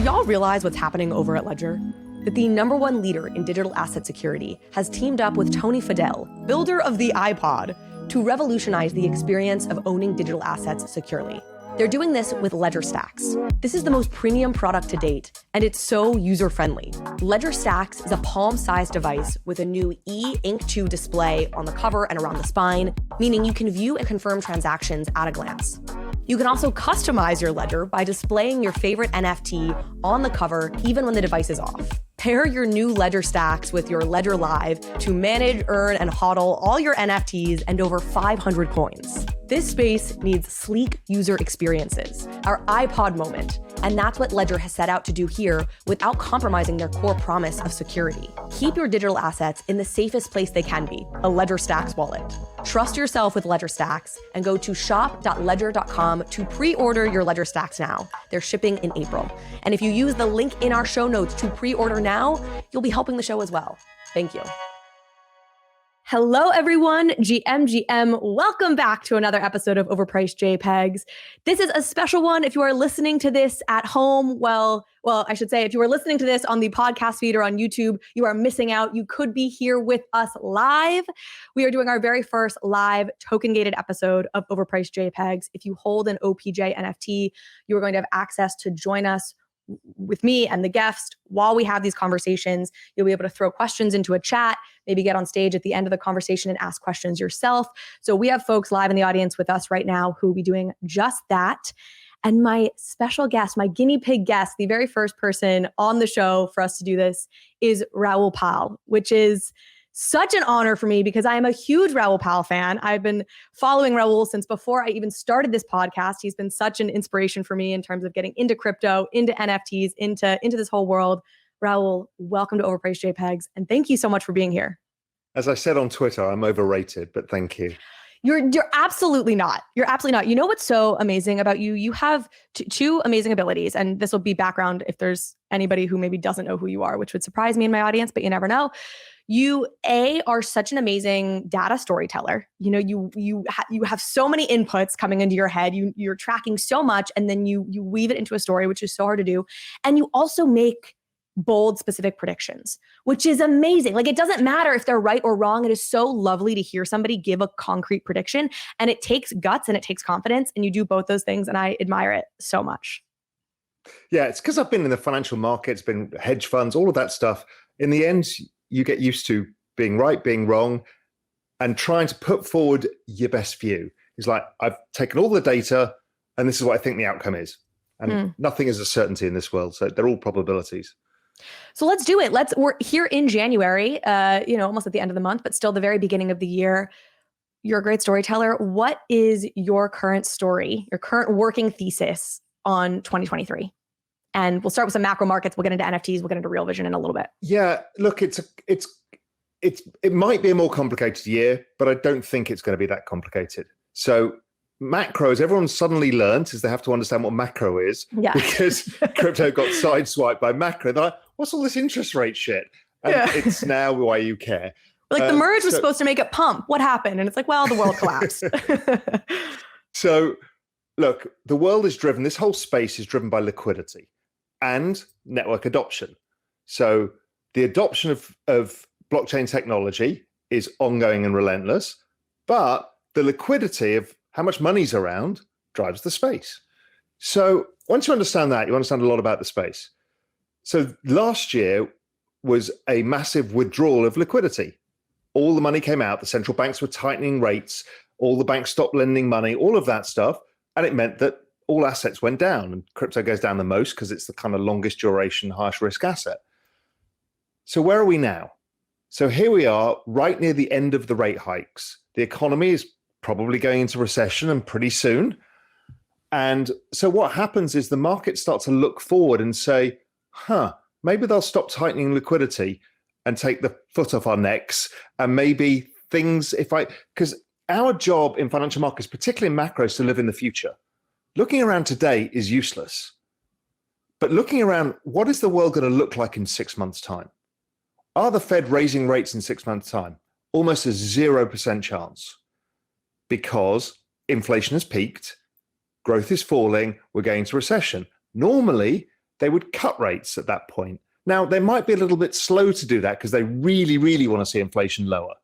y'all realize what's happening over at Ledger? That the #1 leader in digital asset security has teamed up with Tony Fadell, builder of the iPod, to revolutionize the experience of owning digital assets securely. They're doing this with Ledger STAX. This is the most premium product to date, and it's so user-friendly. Ledger STAX is a palm-sized device with a new e-Ink 2 display on the cover and around the spine, meaning you can view and confirm transactions at a glance. You can also customize your ledger by displaying your favorite NFT on the cover, even when the device is off. Pair your new Ledger STAX with your Ledger Live to manage, earn, and hodl all your NFTs and over 500 coins. This space needs sleek user experiences, our iPod moment, and that's what Ledger has set out to do here without compromising their core promise of security. Keep your digital assets in the safest place they can be, a Ledger STAX wallet. Trust yourself with Ledger STAX and go to shop.ledger.com to pre-order your Ledger STAX now. They're shipping in April. And if you use the link in our show notes to pre-order now, you'll be helping the show as well. Thank you. Hello, everyone. GM. Welcome back to another episode of Overpriced JPEGs. This is a special one. If you are listening to this at home, well, I should say, if you are listening to this on the podcast feed or on YouTube, you are missing out. You could be here with us live. We are doing our very first live token-gated episode of Overpriced JPEGs. If you hold an OPJ NFT, you are going to have access to join us with me and the guest while we have these conversations. You'll be able to throw questions into a chat, maybe get on stage at the end of the conversation and ask questions yourself. So we have folks live in the audience with us right now who will be doing just that. And my special guest, my guinea pig guest, the very first person on the show for us to do this is Raoul Pal, which is such an honor for me because I am a huge Raoul Pal fan. I've been following Raoul since before I even started this podcast. He's been such an inspiration for me in terms of getting into crypto, into NFTs, into this whole world. Raoul, welcome to Overpriced JPEGs, and thank you so much for being here. As I said on Twitter, I'm overrated, but thank you. You're absolutely not. You're absolutely not. You know what's so amazing about you? You have two amazing abilities, and this will be background if there's anybody who maybe doesn't know who you are, which would surprise me in my audience, but you never know. You are such an amazing data storyteller. You know, you have so many inputs coming into your head. You're tracking so much, and then you weave it into a story, which is so hard to do. And you also make bold, specific predictions, which is amazing. Like, it doesn't matter if they're right or wrong. It is so lovely to hear somebody give a concrete prediction, and it takes guts and it takes confidence, and you do both those things, and I admire it so much. Yeah, it's because I've been in the financial markets, been hedge funds, all of that stuff. In the end, you get used to being right, being wrong, and trying to put forward your best view. It's like, I've taken all the data, and this is what I think the outcome is. And nothing is a certainty in this world, so they're all probabilities. So let's do it. We're here in January, almost at the end of the month, but still the very beginning of the year. You're a great storyteller. What is your current story, your current working thesis on 2023? And we'll start with some macro markets. We'll get into NFTs. We'll get into Real Vision in a little bit. Yeah, look, it might be a more complicated year, but I don't think it's going to be that complicated. So macros, everyone suddenly learned, is they have to understand what macro is, because crypto got sideswiped by macro. They're like, what's all this interest rate shit? And it's now why you care. Like, the merge was supposed to make it pump. What happened? And it's like, well, the world collapsed. So look, the world is driven, this whole space is driven by liquidity and network adoption. So the adoption of blockchain technology is ongoing and relentless, but the liquidity of how much money's around drives the space. So once you understand that, you understand a lot about the space. So last year was a massive withdrawal of liquidity. All the money came out, the central banks were tightening rates, all the banks stopped lending money, all of that stuff. And it meant that all assets went down, and crypto goes down the most because it's the kind of longest duration, highest risk asset. So where are we now? So here we are right near the end of the rate hikes. The economy is probably going into recession, and pretty soon. And so what happens is the market starts to look forward and say, maybe they'll stop tightening liquidity and take the foot off our necks. And maybe things, because our job in financial markets, particularly in macro, is to live in the future. Looking around today is useless. But looking around, what is the world going to look like in 6 months' time? Are the Fed raising rates in 6 months' time? Almost a 0% chance, because inflation has peaked, growth is falling, we're going into recession. Normally, they would cut rates at that point. Now, they might be a little bit slow to do that because they really, really want to see inflation lower.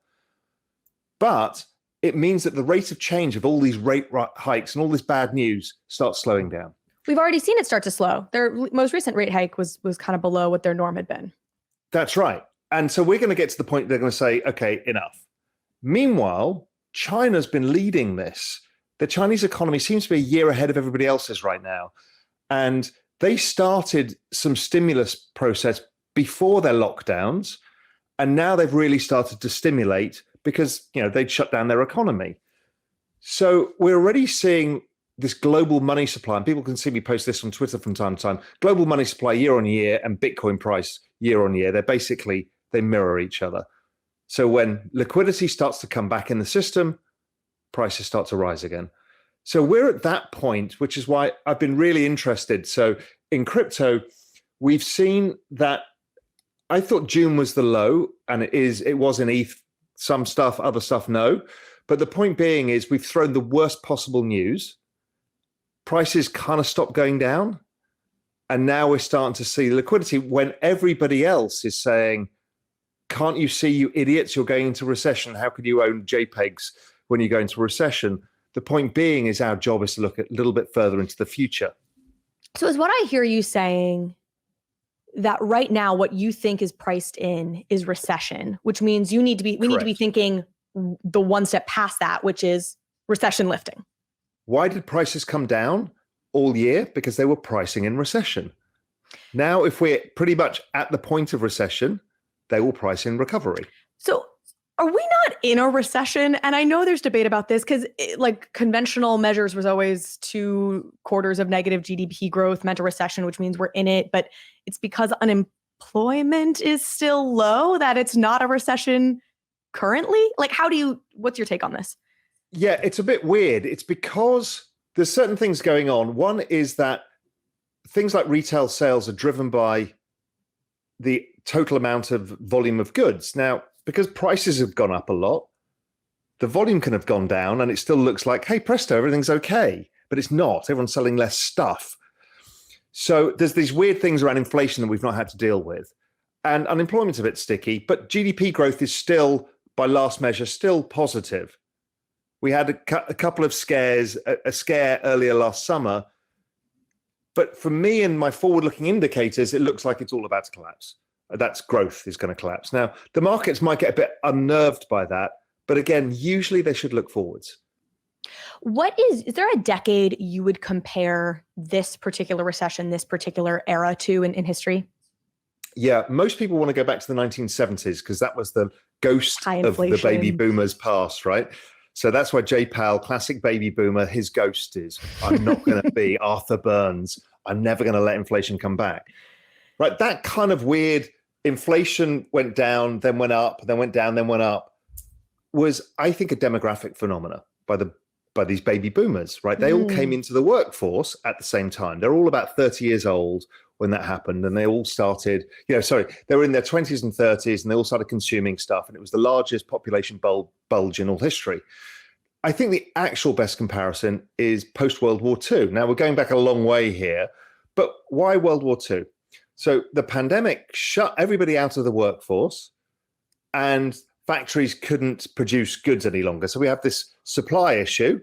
But it means that the rate of change of all these rate hikes and all this bad news starts slowing down. We've already seen it start to slow. Their most recent rate hike was kind of below what their norm had been. That's right. And so we're going to get to the point they're going to say, okay, enough. Meanwhile, China's been leading this. The Chinese economy seems to be a year ahead of everybody else's right now. And they started some stimulus process before their lockdowns. And now they've really started to stimulate because, they'd shut down their economy. So we're already seeing this global money supply, and people can see me post this on Twitter from time to time, global money supply year on year and Bitcoin price year on year. They mirror each other. So when liquidity starts to come back in the system, prices start to rise again. So we're at that point, which is why I've been really interested. So in crypto, we've seen that I thought June was the low, and it was in ETH, some stuff, other stuff, no. But the point being is we've thrown the worst possible news. Prices kind of stopped going down. And now we're starting to see liquidity when everybody else is saying, can't you see, you idiots, you're going into recession. How could you own JPEGs when you go into recession? The point being is our job is to look a little bit further into the future. So is what I hear you saying that right now what you think is priced in is recession, which means we need to be thinking the one step past that, which is recession lifting. Why did prices come down all year? Because they were pricing in recession. Now, if we're pretty much at the point of recession, they will price in recovery. So are we not in a recession? And I know there's debate about this because conventional measures was always 2 quarters of negative GDP growth meant a recession, which means we're in it. But it's because unemployment is still low that it's not a recession currently. What's your take on this? Yeah, it's a bit weird. It's because there's certain things going on. One is that things like retail sales are driven by the total amount of volume of goods. Now, because prices have gone up a lot, the volume can have gone down and it still looks like, hey, presto, everything's okay. But it's not. Everyone's selling less stuff. So there's these weird things around inflation that we've not had to deal with. And unemployment's a bit sticky, but GDP growth is still, by last measure, still positive. We had a couple of scares, a scare earlier last summer. But for me and my forward-looking indicators, it looks like it's all about to collapse. That's growth is going to collapse. Now, the markets might get a bit unnerved by that. But again, usually they should look forwards. Is there a decade you would compare this particular recession, this particular era to in history? Yeah, most people want to go back to the 1970s because that was the ghost of the baby boomers past, right? So that's why J. Powell, classic baby boomer, his ghost is, I'm not going to be Arthur Burns. I'm never going to let inflation come back. Right, that kind of weird inflation went down, then went up, then went down, then went up, was, I think, a demographic phenomena by these baby boomers, right? They all came into the workforce at the same time. They're all about 30 years old when that happened. And they all started, they were in their 20s and 30s and they all started consuming stuff. And it was the largest population bulge in all history. I think the actual best comparison is post-World War II. Now, we're going back a long way here, but why World War II? So the pandemic shut everybody out of the workforce and factories couldn't produce goods any longer. So we have this supply issue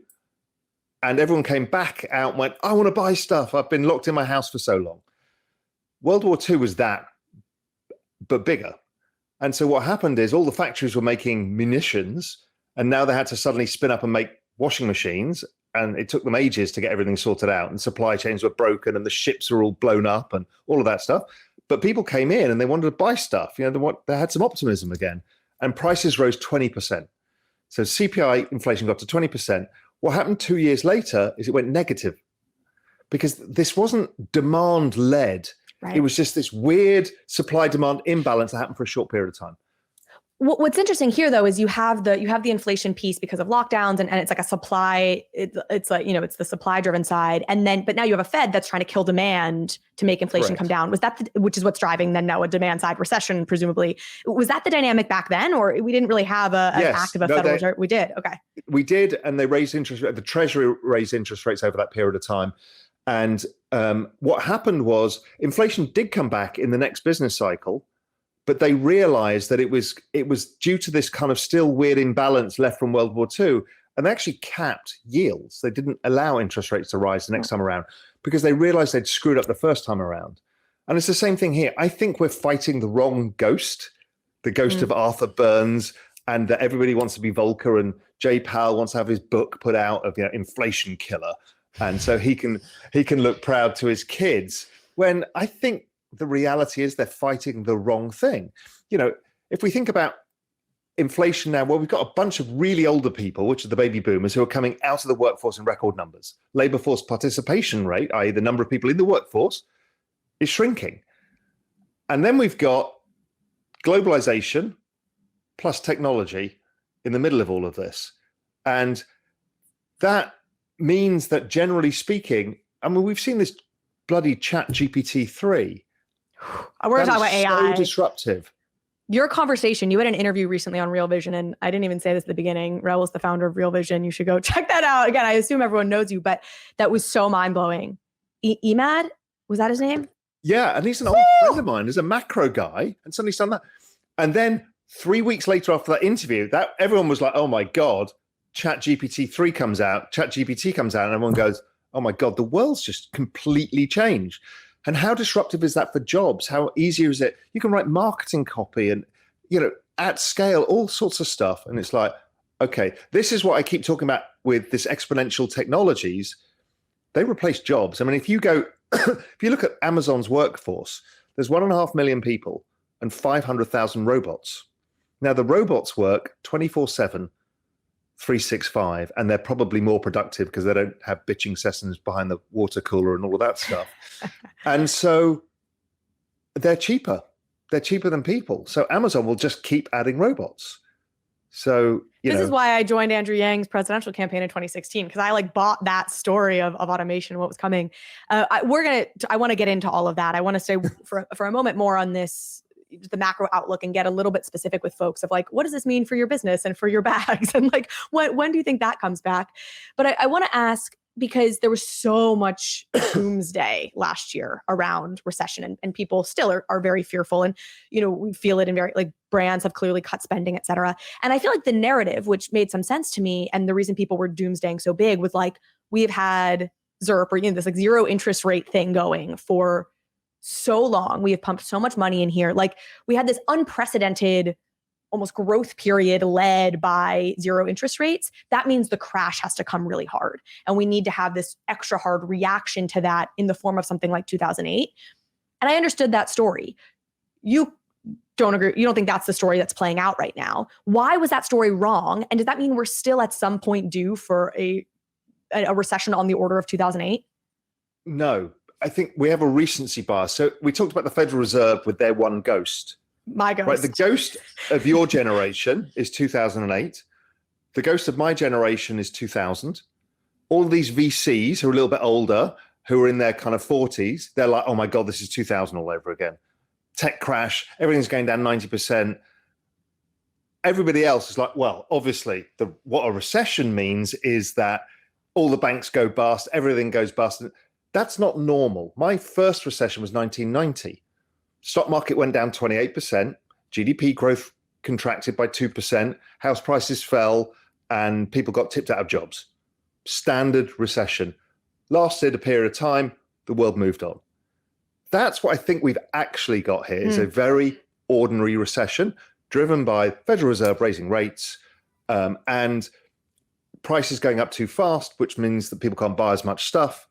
and everyone came back out and went, I want to buy stuff. I've been locked in my house for so long. World War II was that, but bigger. And so what happened is all the factories were making munitions and now they had to suddenly spin up and make washing machines. And it took them ages to get everything sorted out and supply chains were broken and the ships were all blown up and all of that stuff. But people came in and they wanted to buy stuff. They had some optimism again and prices rose 20%. So CPI inflation got to 20%. What happened 2 years later is it went negative because this wasn't demand led. Right. It was just this weird supply demand imbalance that happened for a short period of time. What's interesting here, though, is you have the inflation piece because of lockdowns, and it's like a supply. It's like it's the supply driven side, but now you have a Fed that's trying to kill demand to make inflation come down. Was that which is what's driving then now a demand side recession? Presumably, was that the dynamic back then, or we didn't really have an act of a Federal Reserve? We did, okay. We did, and they raised interest. The Treasury raised interest rates over that period of time, And what happened was inflation did come back in the next business cycle, but they realized that it was due to this kind of still weird imbalance left from World War II, and they actually capped yields. They didn't allow interest rates to rise the next time around because they realized they'd screwed up the first time around. And it's the same thing here. I think we're fighting the wrong ghost, the ghost of Arthur Burns, and that everybody wants to be Volcker, and Jay Powell wants to have his book put out of Inflation Killer. And so he can look proud to his kids, when I think the reality is they're fighting the wrong thing. If we think about inflation now, well, we've got a bunch of really older people, which are the baby boomers, who are coming out of the workforce in record numbers. Labor force participation rate, i.e. the number of people in the workforce, is shrinking. And then we've got globalization plus technology in the middle of all of this. And that means that, generally speaking, I mean, we've seen this bloody chat GPT-3. We're going to talk about AI. So disruptive. Your conversation, you had an interview recently on Real Vision, and I didn't even say this at the beginning. Raoul's the founder of Real Vision. You should go check that out. Again, I assume everyone knows you, but that was so mind-blowing. Emad, was that his name? Yeah, and he's an old friend of mine. He's a macro guy, and suddenly he's done that. And then 3 weeks later after that interview, that everyone was like, oh my God, ChatGPT comes out, and everyone goes, oh my God, the world's just completely changed. And how disruptive is that for jobs? How easier is it? You can write marketing copy and, at scale, all sorts of stuff. And it's like, okay, this is what I keep talking about with this exponential technologies. They replace jobs. I mean, if you look at Amazon's workforce, there's 1.5 million people and 500,000 robots. Now, the robots work 24/7, 365, and they're probably more productive because they don't have bitching sessions behind the water cooler and all of that stuff. And so they're cheaper. They're cheaper than people. So Amazon will just keep adding robots. So, this is why I joined Andrew Yang's presidential campaign in 2016, because I bought that story of automation and what was coming. I want to get into all of that. I want to stay for a moment more on this, the macro outlook, and get a little bit specific with folks of what does this mean for your business and for your bags? And when do you think that comes back? But I want to ask, because there was so much doomsday last year around recession, and people still are very fearful. And, we feel it in very, brands have clearly cut spending, et cetera. And I feel like the narrative, which made some sense to me, and the reason people were doomsdaying so big was we've had ZIRP, or, this zero interest rate thing going for so long. We have pumped so much money in here. We had this unprecedented almost growth period led by zero interest rates. That means the crash has to come really hard. And we need to have this extra hard reaction to that in the form of something like 2008. And I understood that story. You don't agree. You don't think that's the story that's playing out right now. Why was that story wrong? And does that mean we're still at some point due for a recession on the order of 2008? No, I think we have a recency bias. So we talked about the Federal Reserve with their one ghost. My ghost. Right, the ghost of your generation is 2008. The ghost of my generation is 2000. All of these VCs who are a little bit older, who are in their kind of 40s, they're like, oh my God, this is 2000 all over again. Tech crash, everything's going down 90%. Everybody else is like, well, obviously, what a recession means is that all the banks go bust, everything goes bust. That's not normal. My first recession was 1990. Stock market went down 28%, GDP growth contracted by 2%, house prices fell, and people got tipped out of jobs. Standard recession. Lasted a period of time, the world moved on. That's what I think we've actually got here, is a very ordinary recession driven by Federal Reserve raising rates and prices going up too fast, which means that people can't buy as much stuff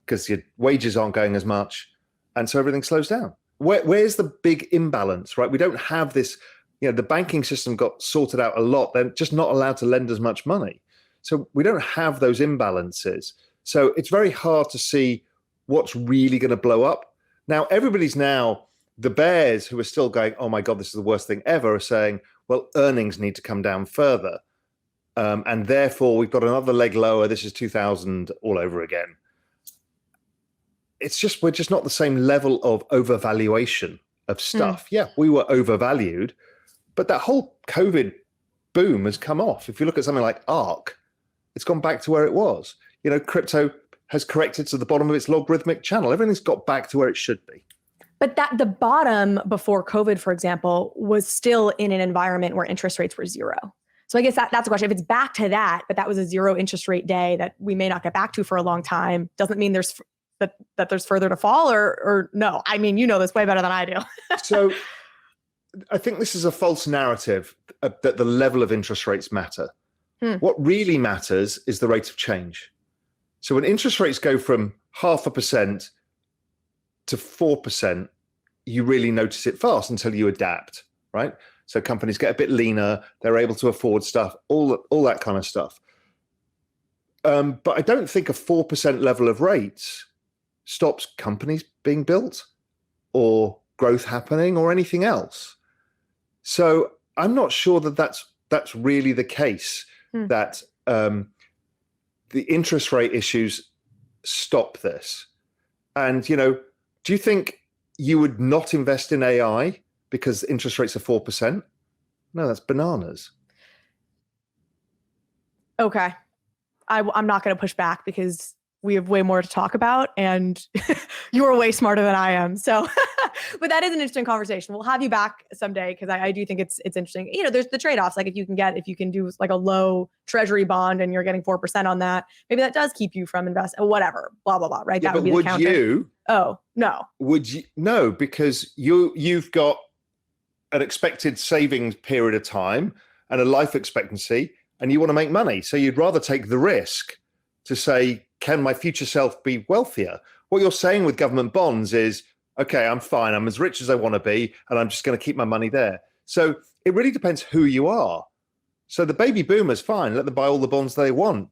because your wages aren't going as much, and so everything slows down. Where's the big imbalance, right? We don't have this, the banking system got sorted out a lot. They're just not allowed to lend as much money. So we don't have those imbalances. So it's very hard to see what's really going to blow up. Now, the bears who are still going, oh my God, this is the worst thing ever, are saying, well, earnings need to come down further. And therefore we've got another leg lower. This is 2000 all over again. We're just not the same level of overvaluation of stuff. Yeah, we were overvalued, but that whole COVID boom has come off. If you look at something like ARK, it's gone back to where it was. Crypto has corrected to the bottom of its logarithmic channel. Everything's got back to where it should be. But that the bottom before COVID, for example, was still in an environment where interest rates were zero. So I guess that's the question. If it's back to that, but that was a zero interest rate day that we may not get back to for a long time, doesn't mean there's that there's further to fall, or no? I mean, you know this way better than I do. So I think this is a false narrative that the level of interest rates matter. What really matters is the rate of change. So when interest rates go from 0.5% to 4%, you really notice it fast until you adapt, right? So companies get a bit leaner, they're able to afford stuff, all that kind of stuff. But I don't think a 4% level of rates stops companies being built or growth happening or anything else. So I'm not sure that that's really the case, that the interest rate issues stop this. And, you know, do you think you would not invest in AI because interest rates are 4%? No, that's bananas. Okay. I'm not going to push back because we have way more to talk about and you're way smarter than I am. So, but that is an interesting conversation. We'll have you back someday because I do think it's interesting. You know, there's the trade-offs. Like if you can do like a low treasury bond and you're getting 4% on that, maybe that does keep you from investing, whatever, blah, blah, blah, right? Yeah, that would be the counter. You? Oh, no. Would you? No, because you've got an expected savings period of time and a life expectancy, and you want to make money. So you'd rather take the risk to say, can my future self be wealthier? What you're saying with government bonds is, okay, I'm fine. I'm as rich as I want to be, and I'm just going to keep my money there. So it really depends who you are. So the baby boomers, fine, let them buy all the bonds they want.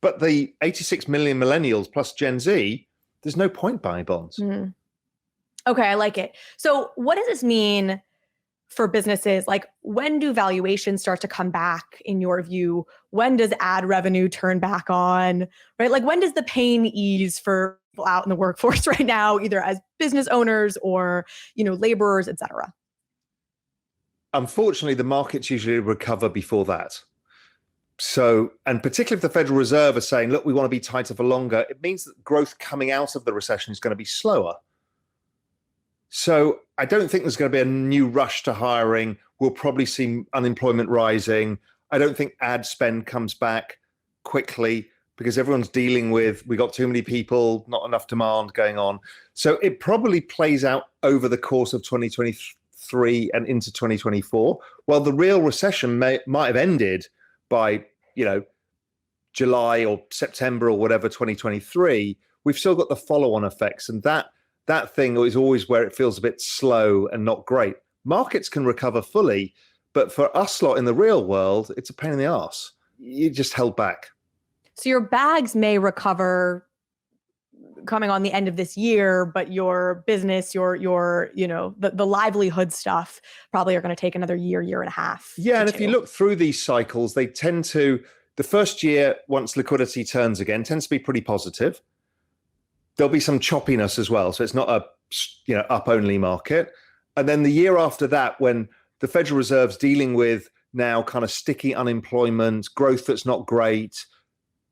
But the 86 million millennials plus Gen Z, there's no point buying bonds. Okay, I like it. So what does this mean for businesses? Like, when do valuations start to come back in your view? When does ad revenue turn back on, right? Like, when does the pain ease for people out in the workforce right now, either as business owners or, you know, laborers, et cetera? Unfortunately, the markets usually recover before that. So, and particularly if the Federal Reserve are saying, look, we want to be tighter for longer, it means that growth coming out of the recession is going to be slower. So I don't think there's going to be a new rush to hiring. We'll probably see unemployment rising. I don't think ad spend comes back quickly because everyone's dealing with, we got too many people, not enough demand going on. So it probably plays out over the course of 2023 and into 2024. While the real recession might have ended by, you know, July or September or whatever, 2023, we've still got the follow-on effects. And that thing is always where it feels a bit slow and not great. Markets can recover fully, but for us lot in the real world, it's a pain in the arse. You just held back. So your bags may recover coming on the end of this year, but your business, your you know, the livelihood stuff probably are going to take another year and a half. Yeah, and if you look through these cycles, they tend to, the first year, once liquidity turns again, tends to be pretty positive. There'll be some choppiness as well. So it's not a, you know, up only market. And then the year after that, when the Federal Reserve's dealing with now kind of sticky unemployment, growth that's not great,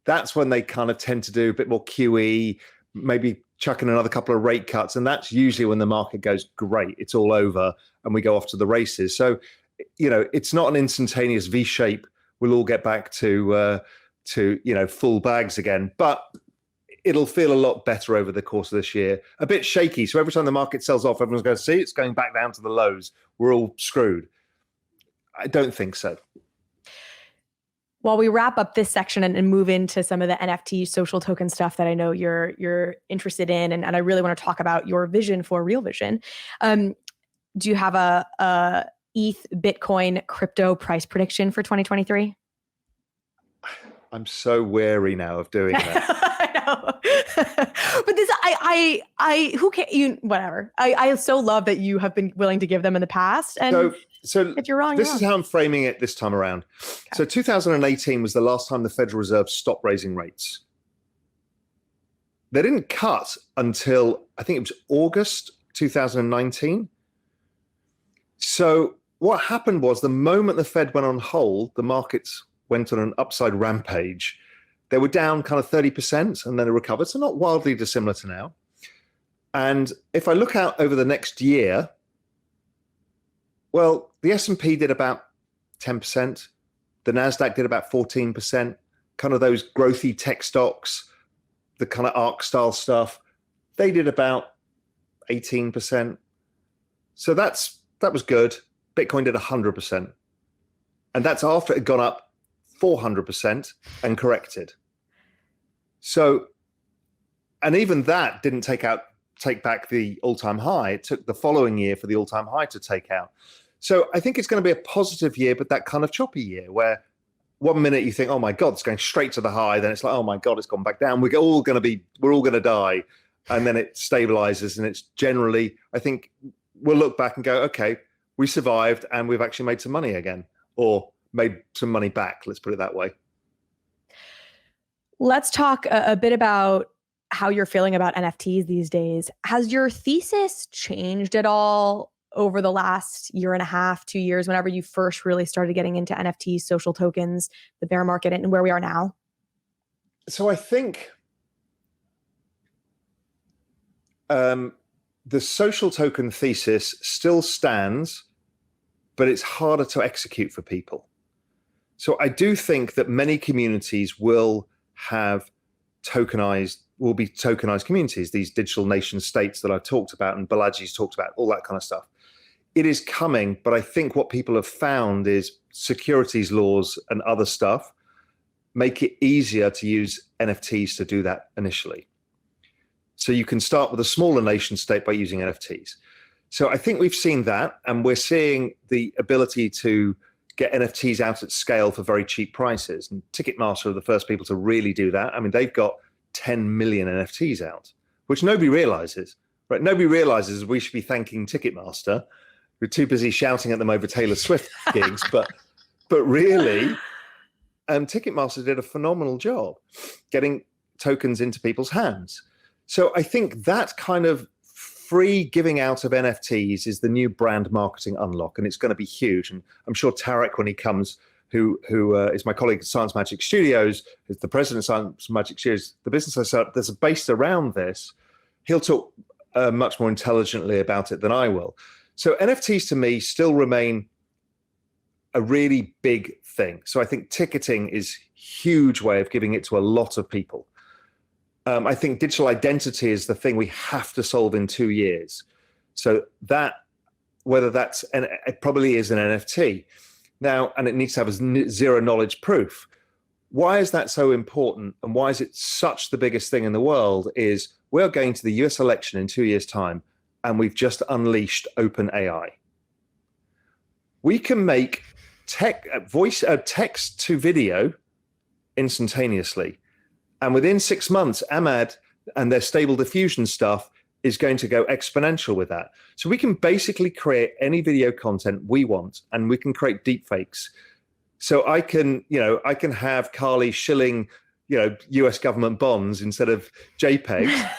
that's when they kind of tend to do a bit more QE, maybe chuck in another couple of rate cuts. And that's usually when the market goes, great, it's all over, and we go off to the races. So, you know, it's not an instantaneous V shape. We'll all get back to you know, full bags again. But it'll feel a lot better over the course of this year. A bit shaky. So every time the market sells off, everyone's going to see it's going back down to the lows. We're all screwed. I don't think so. While we wrap up this section and move into some of the NFT social token stuff that I know you're interested in, and I really want to talk about your vision for Real Vision. Do you have a ETH Bitcoin crypto price prediction for 2023? I'm so wary now of doing that. But this, who can you, whatever. I so love that you have been willing to give them in the past. And so if you're wrong, this is how I'm framing it this time around. Okay. So 2018 was the last time the Federal Reserve stopped raising rates. They didn't cut until, I think it was August 2019. So what happened was the moment the Fed went on hold, the markets went on an upside rampage. they were down kind of 30% and then they recovered. So not wildly dissimilar to now. And if I look out over the next year, well, the S&P did about 10%. The NASDAQ did about 14%. Kind of those growthy tech stocks, the kind of ARK style stuff, they did about 18%. So that was good. Bitcoin did 100%. And that's after it had gone up 400% and corrected. So, and even that didn't take back the all-time high. It took the following year for the all-time high to take out. So I think it's going to be a positive year, but that kind of choppy year where one minute you think, oh my God, it's going straight to the high. Then it's like, oh my God, it's gone back down. We're all going to die. And then it stabilizes. And it's generally, I think we'll look back and go, okay, we survived and we've actually made some money again, or made some money back. Let's put it that way. Let's talk a bit about how you're feeling about NFTs these days. Has your thesis changed at all over the last year and a half, 2 years, whenever you first really started getting into NFTs, social tokens, the bear market, and where we are now? So I think the social token thesis still stands, but it's harder to execute for people. So I do think that many communities will be tokenized communities, these digital nation states that I've talked about and Balaji's talked about, all that kind of stuff. It is coming, but I think what people have found is securities laws and other stuff make it easier to use NFTs to do that initially. So you can start with a smaller nation state by using NFTs. So I think we've seen that, and we're seeing the ability to get NFTs out at scale for very cheap prices. And Ticketmaster are the first people to really do that. I mean, they've got 10 million NFTs out, which nobody realizes, right? Nobody realizes we should be thanking Ticketmaster. We're too busy shouting at them over Taylor Swift gigs, but really, Ticketmaster did a phenomenal job getting tokens into people's hands. So I think that kind of free giving out of NFTs is the new brand marketing unlock, and it's going to be huge. And I'm sure Tarek, when he comes, who is my colleague at Science Magic Studios, who's the president of Science Magic Studios, the business I set up that's based around this, he'll talk much more intelligently about it than I will. So NFTs to me still remain a really big thing. So I think ticketing is a huge way of giving it to a lot of people. I think digital identity is the thing we have to solve in 2 years. So that, whether that's, and it probably is an NFT now, and it needs to have a zero knowledge proof. Why is that so important? And why is it such the biggest thing in the world is we're going to the US election in 2 years' time, and we've just unleashed OpenAI. We can make text to video instantaneously. And within 6 months, Ahmad and their stable diffusion stuff is going to go exponential with that. So we can basically create any video content we want, and we can create deepfakes. So I can have Carly shilling, US government bonds instead of JPEGs.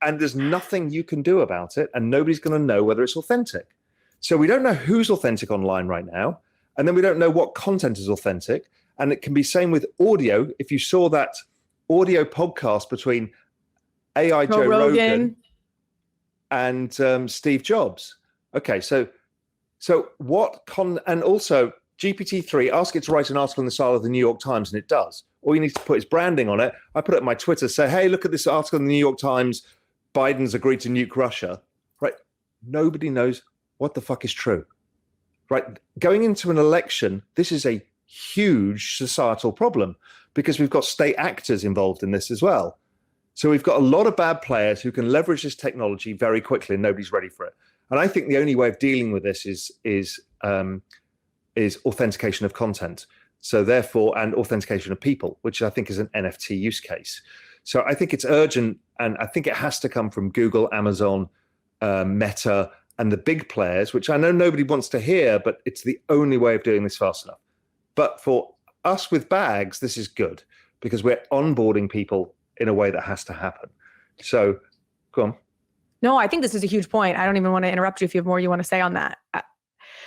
And there's nothing you can do about it, and nobody's going to know whether it's authentic. So we don't know who's authentic online right now, and then we don't know what content is authentic. And it can be same with audio. If you saw that audio podcast between AI Joe Rogan and Steve Jobs. Okay, so what and also GPT-3, ask it to write an article in the style of the New York Times, and it does. All you need to put is branding on it. I put it on my Twitter, say, hey, look at this article in the New York Times. Biden's agreed to nuke Russia, right? Nobody knows what the fuck is true, right? Going into an election, this is a huge societal problem because we've got state actors involved in this as well. So we've got a lot of bad players who can leverage this technology very quickly, and nobody's ready for it. And I think the only way of dealing with this is authentication of content. So therefore, and authentication of people, which I think is an NFT use case. So I think it's urgent, and I think it has to come from Google, Amazon, Meta, and the big players, which I know nobody wants to hear, but it's the only way of doing this fast enough. But for us with bags, this is good because we're onboarding people in a way that has to happen. So, go on. No, I think this is a huge point. I don't even want to interrupt you if you have more you want to say on that.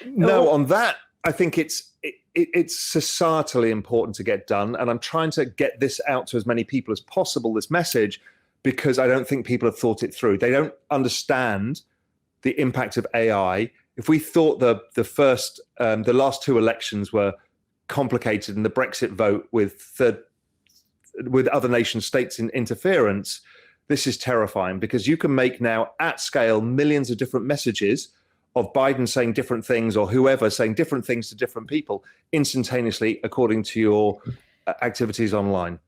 No, on that, I think it's societally important to get done, and I'm trying to get this out to as many people as possible, this message, because I don't think people have thought it through. They don't understand the impact of AI. If we thought the last two elections were complicated, and the Brexit vote with other nation states in interference, this is terrifying, because you can make now at scale millions of different messages of Biden saying different things, or whoever saying different things to different people instantaneously according to your activities online.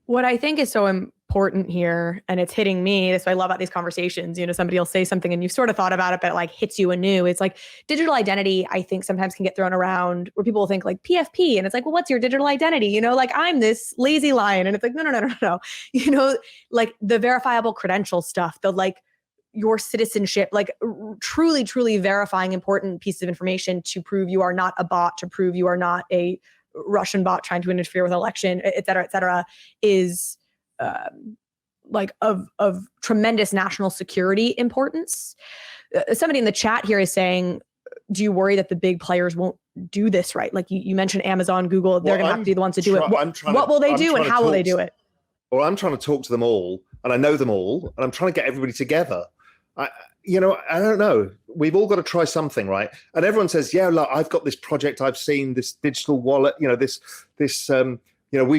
What I think is so important here, and it's hitting me, that's what I love about these conversations, somebody will say something and you've sort of thought about it, but it like hits you anew. It's like digital identity, I think sometimes can get thrown around where people will think like PFP, and it's like, well, what's your digital identity? Like I'm this lazy lion. And it's like, no. Like the verifiable credential stuff, the like your citizenship, like truly, truly verifying important pieces of information to prove you are not a bot, to prove you are not a Russian bot trying to interfere with an election, et cetera, is like of tremendous national security importance. Somebody in the chat here is saying, do you worry that the big players won't do this right? Like you mentioned Amazon, Google, they're going to have to be the ones to do it. What will they do and how will they do it? Well, I'm trying to talk to them all, and I know them all, and I'm trying to get everybody together. I don't know. We've all got to try something, right? And everyone says, yeah, look, I've got this project. I've seen this digital wallet, we've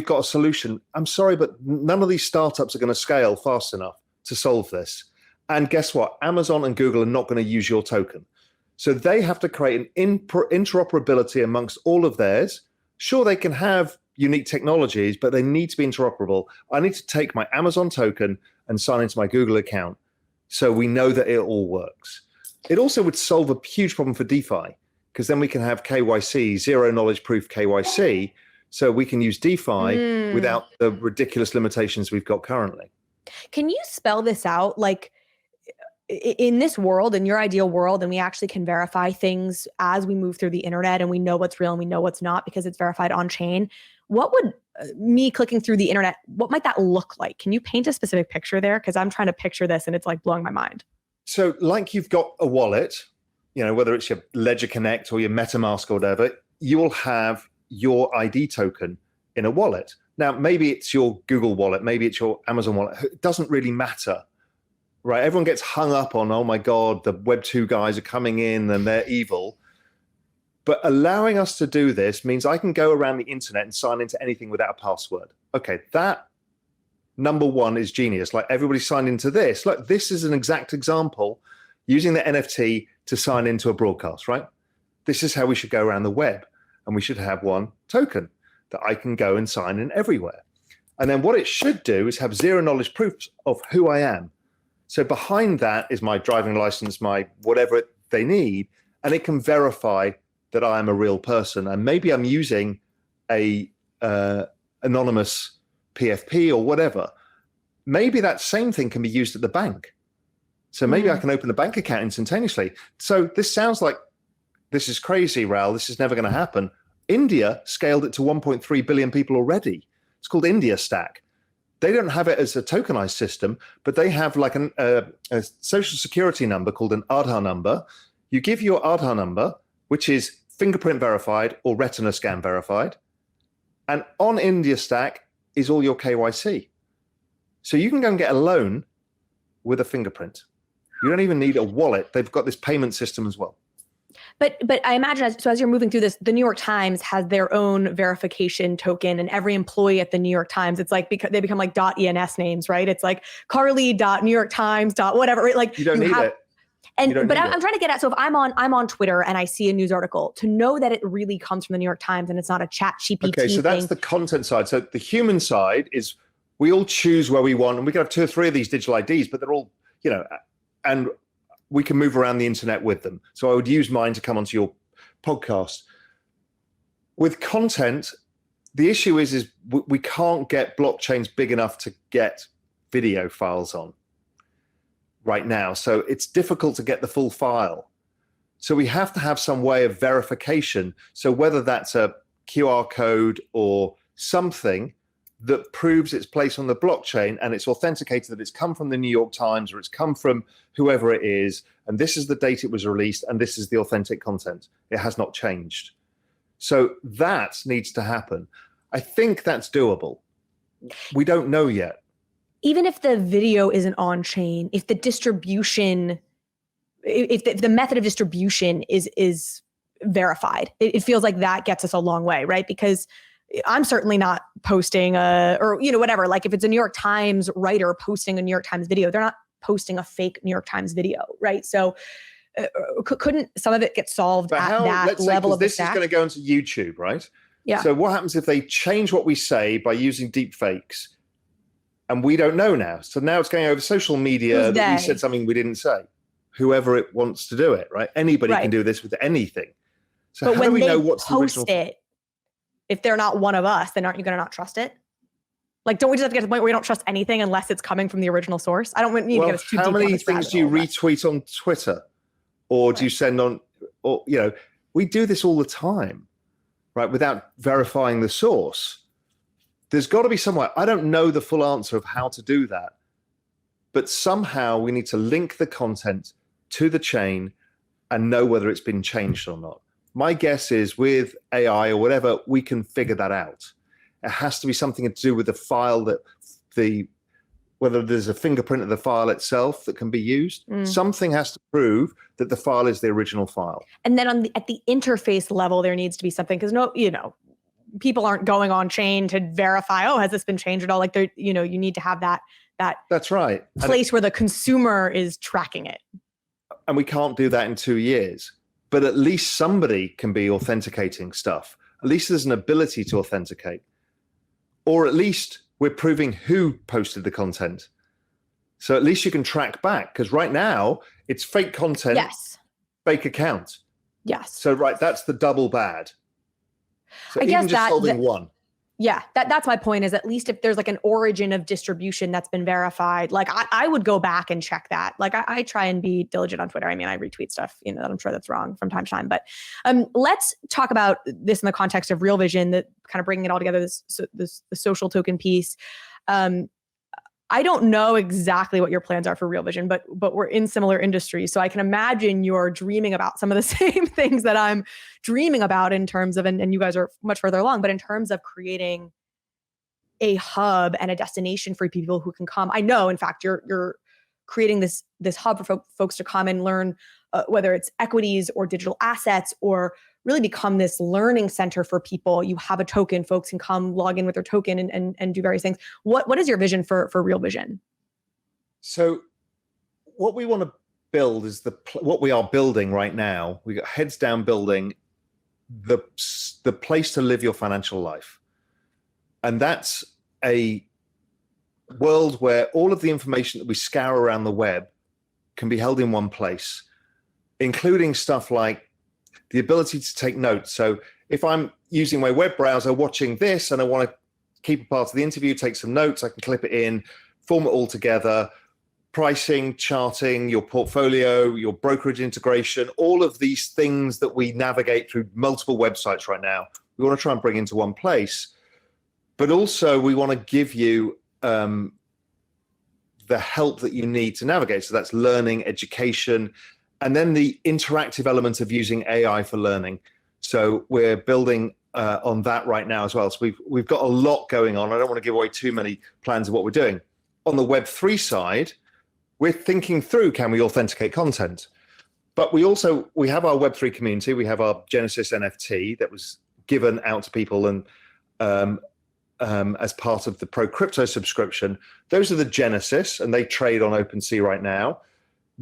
got a solution. I'm sorry, but none of these startups are going to scale fast enough to solve this. And guess what? Amazon and Google are not going to use your token. So they have to create an interoperability amongst all of theirs. Sure, they can have unique technologies, but they need to be interoperable. I need to take my Amazon token and sign into my Google account, so we know that it all works. It also would solve a huge problem for DeFi, because then we can have KYC, zero knowledge proof KYC, so we can use DeFi without the ridiculous limitations we've got currently. Can you spell this out? Like in this world, in your ideal world, and we actually can verify things as we move through the internet, and we know what's real and we know what's not because it's verified on chain. What would me clicking through the internet, what might that look like? Can you paint a specific picture there? Because I'm trying to picture this and it's like blowing my mind. So like you've got a wallet, whether it's your Ledger Connect or your MetaMask or whatever, you will have your ID token in a wallet. Now, maybe it's your Google wallet, maybe it's your Amazon wallet. It doesn't really matter, right? Everyone gets hung up on, oh my God, the Web2 guys are coming in and they're evil. But allowing us to do this means I can go around the internet and sign into anything without a password. Okay, that number one is genius. Like everybody signed into this. Look, this is an exact example using the NFT to sign into a broadcast, right? This is how we should go around the web. And we should have one token that I can go and sign in everywhere. And then what it should do is have zero knowledge proofs of who I am. So behind that is my driving license, my whatever they need, and it can verify that I am a real person. And maybe I'm using a anonymous PFP or whatever. Maybe that same thing can be used at the bank. So maybe I can open a bank account instantaneously. So this sounds like, this is crazy, Raoul. This is never going to happen. India scaled it to 1.3 billion people already. It's called India STAX. They don't have it as a tokenized system, but they have like a social security number called an Aadhaar number. You give your Aadhaar number, which is fingerprint verified or retina scan verified. And on India STAX is all your KYC. So you can go and get a loan with a fingerprint. You don't even need a wallet. They've got this payment system as well. But I imagine as you're moving through this, the New York Times has their own verification token, and every employee at the New York Times, it's like they become like .ens names, right? It's like Carly.NewYorkTimes. Whatever. Right? Like you don't need it. But I'm trying to get at, so if I'm on Twitter and I see a news article, to know that it really comes from the New York Times and it's not a chat GPT Okay, so that's the content side. So the human side is we all choose where we want, and we can have 2 or 3 of these digital IDs, but they're all, and we can move around the internet with them. So I would use mine to come onto your podcast. With content, the issue is we can't get blockchains big enough to get video files on right now. So it's difficult to get the full file. So we have to have some way of verification. So whether that's a QR code or something that proves its place on the blockchain and it's authenticated that it's come from the New York Times or it's come from whoever it is, and this is the date it was released, and this is the authentic content. It has not changed. So that needs to happen. I think that's doable. We don't know yet. Even if the video isn't on chain, if the distribution, if the method of distribution is verified, it feels like that gets us a long way, right? Because I'm certainly not posting or whatever. Like if it's a New York Times writer posting a New York Times video, they're not posting a fake New York Times video, right? So couldn't some of it get solved at that level of the stack? This is going to go into YouTube, right? Yeah. So what happens if they change what we say by using deep fakes? And we don't know now. So now it's going over social media that we said something we didn't say. Whoever it wants to do it, right? Anybody can do this with anything. So but how do we know what's the original? If they're not one of us, then aren't you going to not trust it? Like, don't we just have to get to the point where we don't trust anything unless it's coming from the original source? I don't need to get us too deep. How many things do you retweet on Twitter? Or do you send on, or, we do this all the time, right? Without verifying the source. There's got to be somewhere. I don't know the full answer of how to do that, but somehow we need to link the content to the chain and know whether it's been changed or not. My guess is with AI or whatever, we can figure that out. It has to be something to do with the file whether there's a fingerprint of the file itself that can be used. Something has to prove that the file is the original file. And then at the interface level, there needs to be something, because people aren't going on chain to verify, has this been changed at all? Like you need to have that that's right. place where the consumer is tracking it. And we can't do that in 2 years, but at least somebody can be authenticating stuff. At least there's an ability to authenticate, or at least we're proving who posted the content. So at least you can track back, because right now it's fake content, fake account. Yes. So that's the double bad. So I even guess just solving one. Yeah, that's my point, is at least if there's like an origin of distribution that's been verified, like I would go back and check that. Like I try and be diligent on Twitter. I mean, I retweet stuff, that I'm sure that's wrong from time to time. But let's talk about this in the context of Real Vision, that kind of bringing it all together, the social token piece. I don't know exactly what your plans are for Real Vision, but we're in similar industries. So I can imagine you're dreaming about some of the same things that I'm dreaming about in terms of, and you guys are much further along, but in terms of creating a hub and a destination for people who can come. I know, in fact, you're creating this hub for folks to come and learn, whether it's equities or digital assets, or really become this learning center for people. You have a token, folks can come log in with their token and do various things. What is your vision for Real Vision? So what we want to build is what we are building right now. We got heads down building the place to live your financial life. And that's a world where all of the information that we scour around the web can be held in one place, including stuff like the ability to take notes. So if I'm using my web browser watching this and I want to keep a part of the interview, take some notes, I can clip it in, form it all together, pricing, charting, your portfolio, your brokerage integration, all of these things that we navigate through multiple websites right now, we want to try and bring into one place. But also we want to give you the help that you need to navigate. So that's learning, education, and then the interactive element of using AI for learning. So we're building on that right now as well. So we've got a lot going on. I don't want to give away too many plans of what we're doing. On the Web3 side, we're thinking through, can we authenticate content? But we have our Web3 community. We have our Genesis NFT that was given out to people and as part of the Pro Crypto subscription. Those are the Genesis, and they trade on OpenSea right now.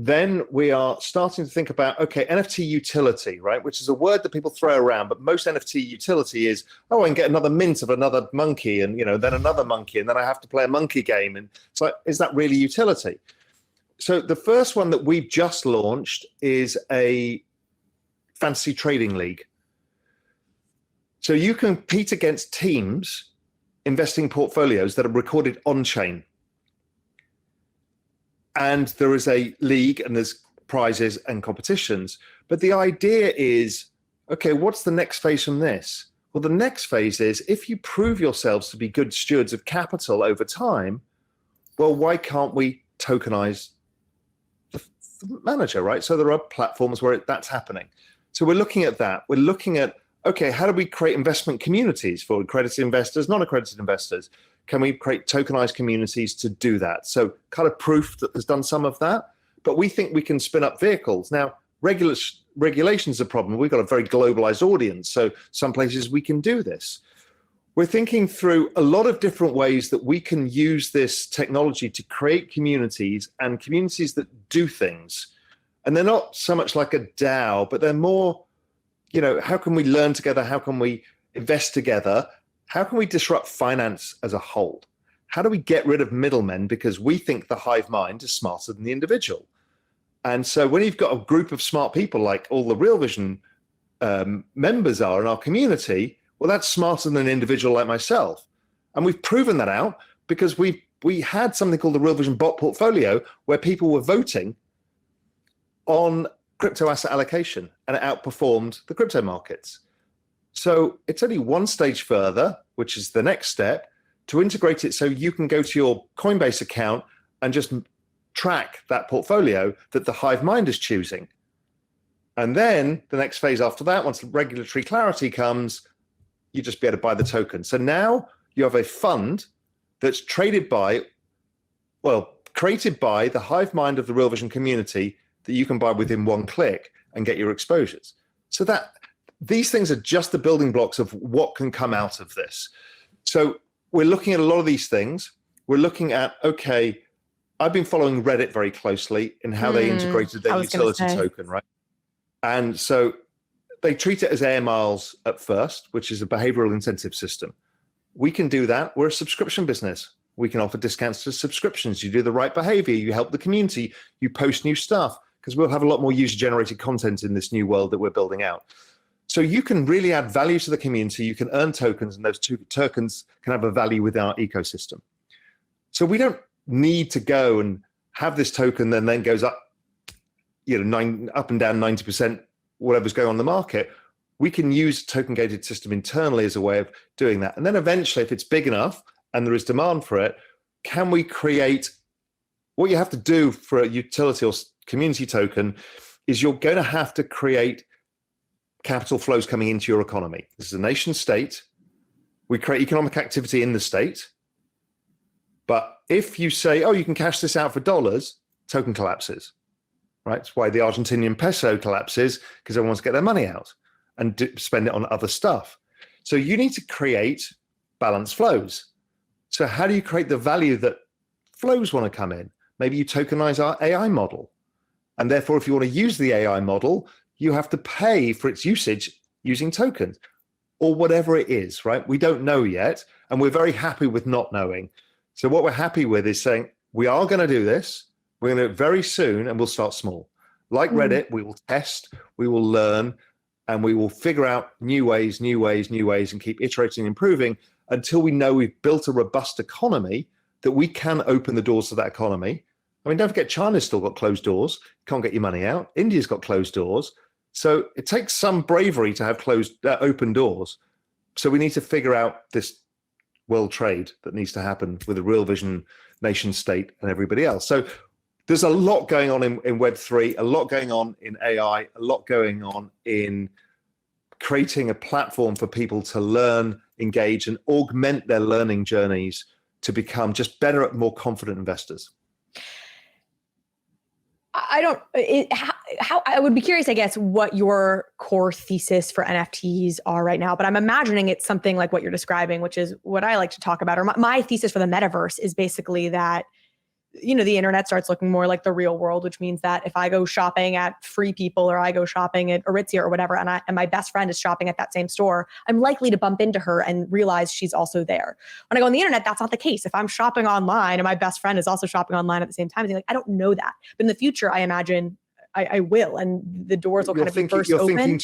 Then we are starting to think about, NFT utility, right? Which is a word that people throw around, but most NFT utility is, I can get another mint of another monkey, and then another monkey, and then I have to play a monkey game. And it's like, is that really utility? So the first one that we've just launched is a fantasy trading league. So you compete against teams investing portfolios that are recorded on-chain. And there is a league and there's prizes and competitions. But the idea is, what's the next phase from this? Well, the next phase is, if you prove yourselves to be good stewards of capital over time, well, why can't we tokenize the manager, right? So there are platforms where that's happening. So we're looking at that. We're looking at okay, how do we create investment communities for accredited investors, non-accredited investors? Can we create tokenized communities to do that? So kind of proof that has done some of that, but we think we can spin up vehicles. Now, regulation is a problem. We've got a very globalized audience, so some places we can do this. We're thinking through a lot of different ways that we can use this technology to create communities, and communities that do things. And they're not so much like a DAO, but they're more, how can we learn together? How can we invest together? How can we disrupt finance as a whole? How do we get rid of middlemen? Because we think the hive mind is smarter than the individual. And so when you've got a group of smart people like all the Real Vision members are in our community, well, that's smarter than an individual like myself. And we've proven that out because we had something called the Real Vision bot portfolio where people were voting on crypto asset allocation, and it outperformed the crypto markets. So it's only one stage further, which is the next step, to integrate it so you can go to your Coinbase account and just track that portfolio that the hive mind is choosing. And then the next phase after that, once the regulatory clarity comes, you just be able to buy the token. So now you have a fund that's created by the hive mind of the Real Vision community that you can buy within one click and get your exposures. So that these things are just the building blocks of what can come out of this. So we're looking at a lot of these things. We're looking at, okay, I've been following Reddit very closely in how they integrated their utility token, right? And so they treat it as air miles at first, which is a behavioral incentive system. We can do that. We're a subscription business. We can offer discounts to subscriptions. You do the right behavior, you help the community, you post new stuff, because we'll have a lot more user-generated content in this new world that we're building out. So you can really add value to the community. You can earn tokens, and those tokens can have a value within our ecosystem. So we don't need to go and have this token that then goes up, up and down 90%, whatever's going on in the market. We can use a token-gated system internally as a way of doing that. And then eventually, if it's big enough and there is demand for it, can we create what you have to do for a utility or community token is you're going to have to create capital flows coming into your economy. This is a nation state. We create economic activity in the state. But if you say, oh, you can cash this out for dollars, token collapses, right? That's why the Argentinian peso collapses, because everyone wants to get their money out and spend it on other stuff. So you need to create balanced flows. So how do you create the value that flows want to come in? Maybe you tokenize our AI model. And therefore, if you want to use the AI model, you have to pay for its usage using tokens or whatever it is, right? We don't know yet. And we're very happy with not knowing. So what we're happy with is saying, we are going to do this. We're going to do it very soon, and we'll start small. Like Reddit, we will test, we will learn, and we will figure out new ways, and keep iterating and improving until we know we've built a robust economy that we can open the doors to that economy. I mean, don't forget, China's still got closed doors. Can't get your money out. India's got closed doors. So it takes some bravery to have open doors. So we need to figure out this world trade that needs to happen with a Real Vision nation state and everybody else. So there's a lot going on in Web3, a lot going on in AI, a lot going on in creating a platform for people to learn, engage, and augment their learning journeys to become just better, more confident investors. I would be curious, I guess, what your core thesis for NFTs are right now, but I'm imagining it's something like what you're describing, which is what I like to talk about, or my thesis for the metaverse is basically that, the internet starts looking more like the real world, which means that if I go shopping at Free People or I go shopping at Aritzia or whatever, and my best friend is shopping at that same store, I'm likely to bump into her and realize she's also there. When I go on the internet, that's not the case. If I'm shopping online and my best friend is also shopping online at the same time, I don't know that. But in the future, I imagine I will, and the doors will kind of be burst open.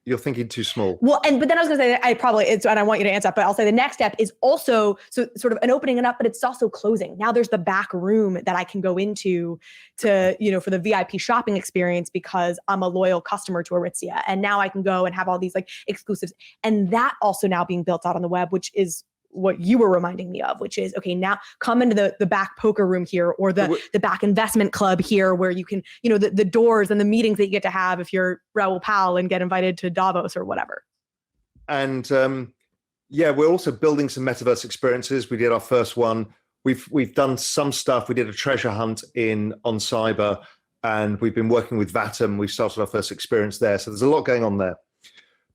You're thinking too small. Well, but then I was going to say, and I want you to answer that, but I'll say the next step is also sort of an opening it up, but it's also closing. Now there's the back room that I can go into for the VIP shopping experience because I'm a loyal customer to Aritzia. And now I can go and have all these exclusives. And that also now being built out on the web, which is what you were reminding me of, which is, okay, now come into the back poker room here, or the back investment club here, where you can, the doors and the meetings that you get to have if you're Raoul Pal and get invited to Davos or whatever. Yeah, we're also building some metaverse experiences. We did our first one. We've done some stuff. We did a treasure hunt on cyber, and we've been working with Vatem. We've started our first experience there. So there's a lot going on there.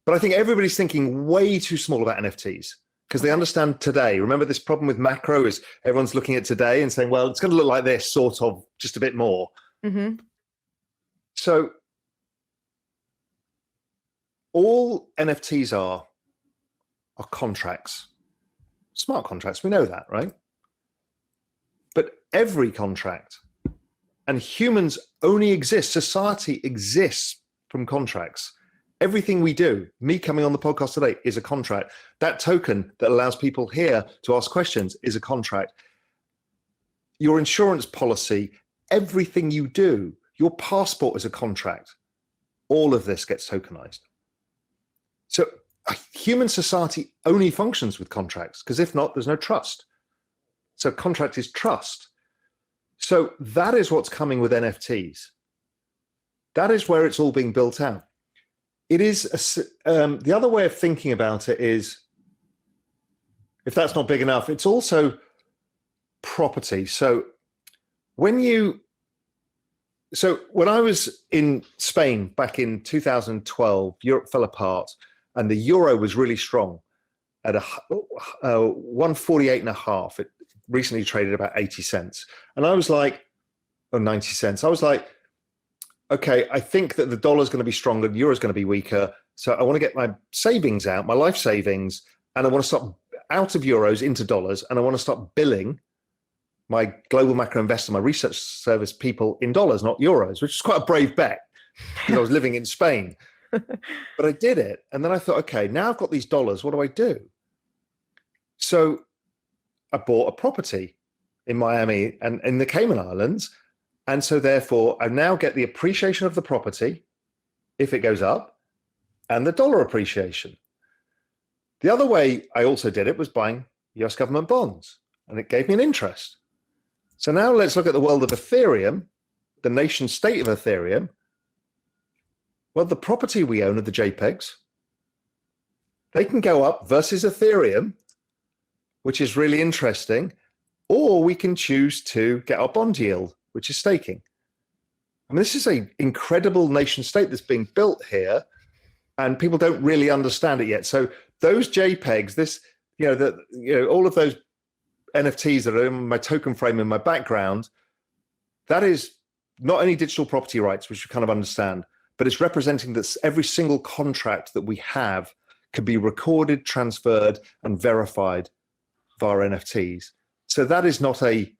But I think everybody's thinking way too small about NFTs because they understand today. Remember, this problem with macro is everyone's looking at today and saying, well, it's going to look like this, sort of, just a bit more. Mm-hmm. So all NFTs are contracts, smart contracts. We know that, right? But every contract, and humans only exist, society exists from contracts. Everything we do, me coming on the podcast today, is a contract. That token that allows people here to ask questions is a contract. Your insurance policy, everything you do, your passport is a contract. All of this gets tokenized. So human society only functions with contracts, because if not, there's no trust. So contract is trust. So that is what's coming with NFTs. That is where it's all being built out. It is the other way of thinking about it is, if that's not big enough, it's also property. So when I was in Spain back in 2012, Europe fell apart and the euro was really strong at 148.5. It recently traded about 80 cents. And I was like, or 90 cents. I was like, okay, I think that the dollar's going to be stronger, the euro's going to be weaker. So I want to get my savings out, my life savings, and I want to start out of euros into dollars, and I want to start billing my global macro investor, my research service people in dollars, not euros, which is quite a brave bet because I was living in Spain. But I did it. And then I thought, okay, now I've got these dollars, what do I do? So I bought a property in Miami and in the Cayman Islands. And so therefore, I now get the appreciation of the property if it goes up and the dollar appreciation. The other way I also did it was buying US government bonds, and it gave me an interest. So now let's look at the world of Ethereum, the nation state of Ethereum. Well, the property we own are the JPEGs. They can go up versus Ethereum, which is really interesting, or we can choose to get our bond yield, which is staking. I mean, this is an incredible nation state that's being built here, and people don't really understand it yet. So those JPEGs, all of those NFTs that are in my token frame in my background, that is not any digital property rights, which you kind of understand, but it's representing that every single contract that we have can be recorded, transferred, and verified via NFTs. So that is not a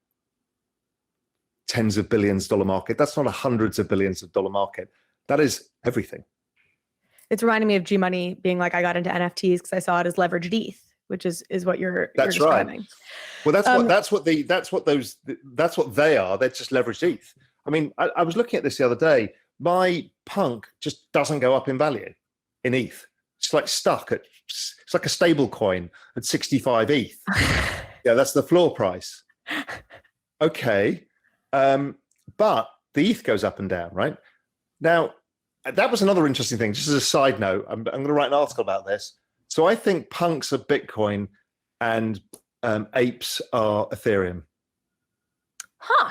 tens of billions dollar market. That's not a hundreds of billions of dollar market. That is everything. It's reminding me of G Money being like, I got into NFTs because I saw it as leveraged ETH, which is what you're describing. Right. Well, that's what they are. They're just leveraged ETH. I mean, I was looking at this the other day. My punk just doesn't go up in value in ETH. It's like stuck at, it's like a stable coin at 65 ETH. Yeah, that's the floor price. Okay. But the ETH goes up and down, right? Now, that was another interesting thing. Just as a side note, I'm going to write an article about this. So I think punks are Bitcoin and apes are Ethereum. Huh.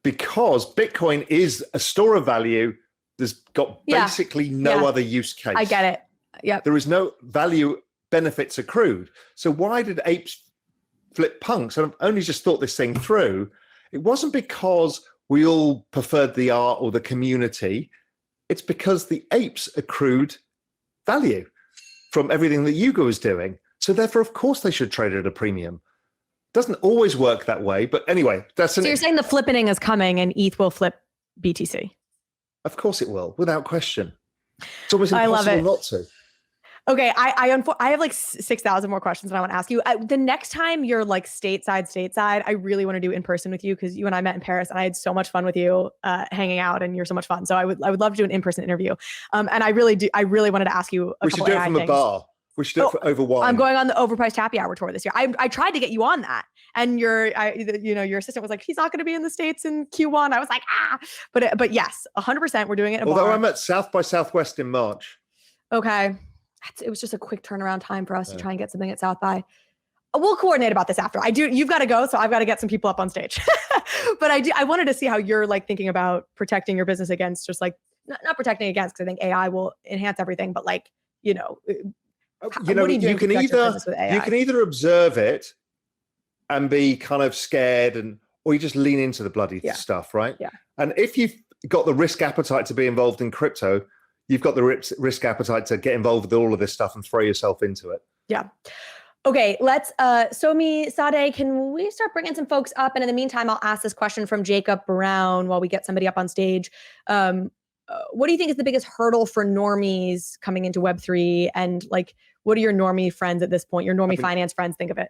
Because Bitcoin is a store of value. There's got basically no other use case. I get it. Yeah. There is no value benefits accrued. So why did apes flip punks? And I've only just thought this thing through. It wasn't because we all preferred the art or the community. It's because the apes accrued value from everything that Yuga was doing. So therefore, of course, they should trade at a premium. Doesn't always work that way. But anyway, so you're saying the flippening is coming and ETH will flip BTC? Of course it will, without question. It's almost impossible not to. Okay, I have like 6,000 more questions that I want to ask you. The next time you're like stateside, I really want to do in person with you because you and I met in Paris and I had so much fun with you hanging out and you're so much fun. So I would love to do an in-person interview. And I really wanted to ask you a couple of AI things. We should do it from a bar. We should do it over wine. I'm going on the Overpriced Happy Hour tour this year. I tried to get you on that, and your assistant was like, he's not going to be in the States in Q1. I was like, but yes, 100%, we're doing it. Although I'm at South by Southwest in March. Okay. it was just a quick turnaround time for us to try and get something at South by. We'll coordinate about this after. You've got to go, so I've got to get some people up on stage. But I wanted to see how you're like thinking about protecting your business against just like, not protecting against, because I think AI will enhance everything, but like, you can either observe it and be kind of scared, or you just lean into the bloody stuff, right? Yeah. And if you've got the risk appetite to be involved in crypto, you've got the risk appetite to get involved with all of this stuff and throw yourself into it. Yeah. Okay, let's, Somi, Sade, can we start bringing some folks up? And in the meantime, I'll ask this question from Jacob Brown while we get somebody up on stage. What do you think is the biggest hurdle for normies coming into Web3? And like, what are your normie friends at this point? Your normie finance friends, think of it.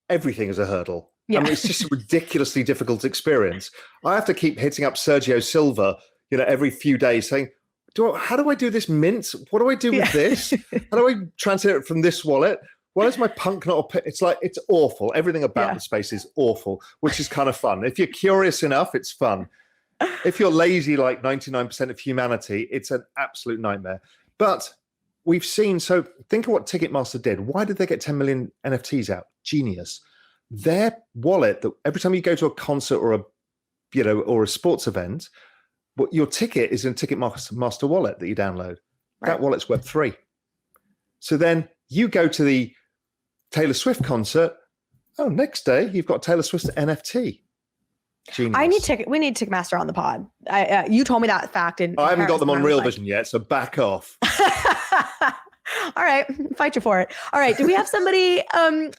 Everything is a hurdle. Yeah. It's just a ridiculously difficult experience. I have to keep hitting up Sergio Silva, every few days saying, how do I do this mint? What do I do with this? How do I transfer it from this wallet? Why is my punk not? It's awful. Everything about the space is awful, which is kind of fun. If you're curious enough, it's fun. If you're lazy, like 99% of humanity, it's an absolute nightmare. But we've seen, so think of what Ticketmaster did. Why did they get 10 million NFTs out? Genius. Their wallet, that every time you go to a concert or a sports event, your ticket is in a Ticketmaster wallet that you download. Right. That wallet's Web3. So then you go to the Taylor Swift concert. Oh, next day you've got Taylor Swift's NFT. Genius. We need Ticketmaster on the pod. You told me that fact. I haven't got them on Real Vision yet, so back off. All right, fight you for it. All right, do we have somebody,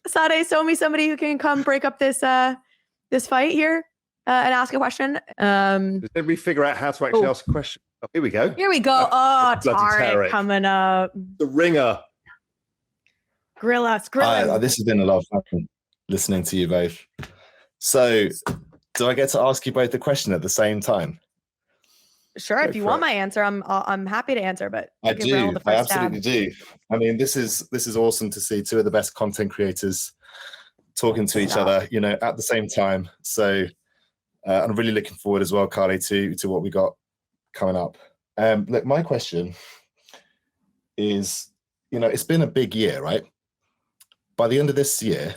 Sade, Somi, somebody who can come break up this fight here and ask a question? Did we figure out how to actually ask a question? Oh, here we go. Here we go. Oh, Tarek coming up. The ringer. Grill us. This has been a lot of fun listening to you both. So, do I get to ask you both the question at the same time? Sure. If you want my answer, I'm happy to answer. But I do. I absolutely do. I mean, this is awesome to see two of the best content creators talking to each other, at the same time. So, I'm really looking forward as well, Carly, to what we got coming up. Look, my question is, it's been a big year, right? By the end of this year,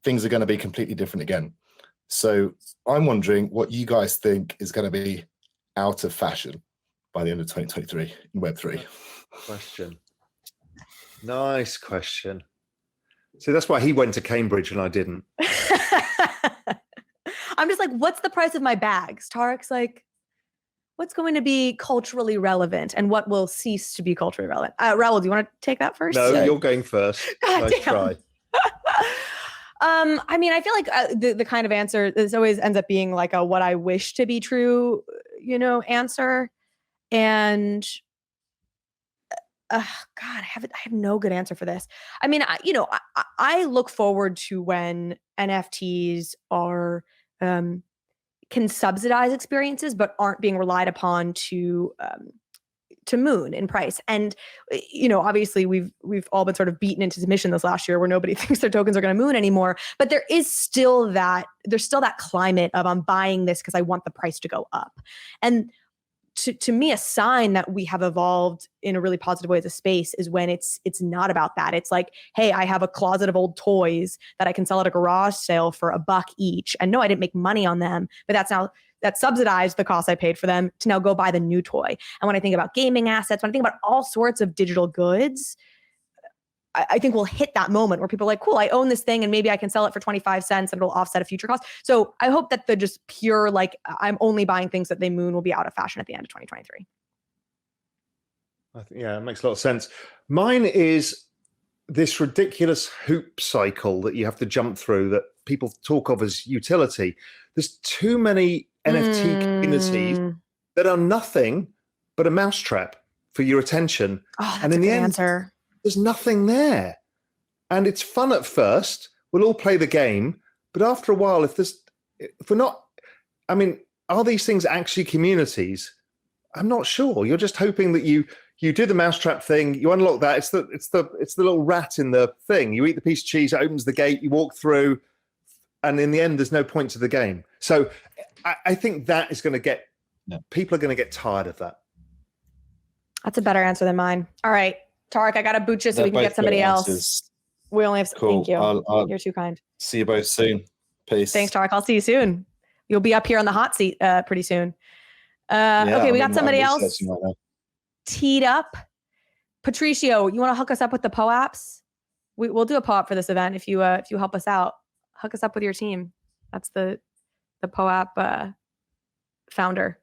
things are going to be completely different again. So I'm wondering what you guys think is going to be out of fashion by the end of 2023 in Web3. Question. Nice question. So that's why he went to Cambridge and I didn't. I'm just like, what's the price of my bags? Tarek's like, what's going to be culturally relevant and what will cease to be culturally relevant? Raoul, do you want to take that first? No, you're going first. God damn. Try. I mean, I feel like the kind of answer, this always ends up being like a what I wish to be true, answer. And God, I have no good answer for this. I mean, I look forward to when NFTs are can subsidize experiences, but aren't being relied upon to moon in price. And, obviously we've all been sort of beaten into submission this last year where nobody thinks their tokens are going to moon anymore. But there's still that climate of I'm buying this because I want the price to go up. And to me, a sign that we have evolved in a really positive way as a space is when it's not about that. It's like, hey, I have a closet of old toys that I can sell at a garage sale for $1 each. And no, I didn't make money on them, but that subsidized the cost I paid for them to now go buy the new toy. And when I think about gaming assets, when I think about all sorts of digital goods, I think we'll hit that moment where people are like, cool, I own this thing and maybe I can sell it for 25 cents and it'll offset a future cost. So I hope that the just pure, like, I'm only buying things that they moon will be out of fashion at the end of 2023. I think, yeah, it makes a lot of sense. Mine is this ridiculous hoop cycle that you have to jump through that people talk of as utility. There's too many NFT communities that are nothing but a mousetrap for your attention. Oh, that's a good answer. There's nothing there. And it's fun at first. We'll all play the game. But after a while, are these things actually communities? I'm not sure. You're just hoping that you do the mousetrap thing, you unlock that. It's the little rat in the thing. You eat the piece of cheese, it opens the gate, you walk through, and in the end, there's no point to the game. So I think that is going to people are going to get tired of that. That's a better answer than mine. All right. Tarek, I got to boot you so we can get somebody else. We only have, cool. Thank you. I'll You're too kind. see you both soon. Peace. Thanks, Tarek. I'll see you soon. You'll be up here on the hot seat pretty soon. Okay, we got somebody else teed up. Patricio, you want to hook us up with the POAPs? We'll do a POAP for this event if you help us out. Hook us up with your team. That's the POAP founder.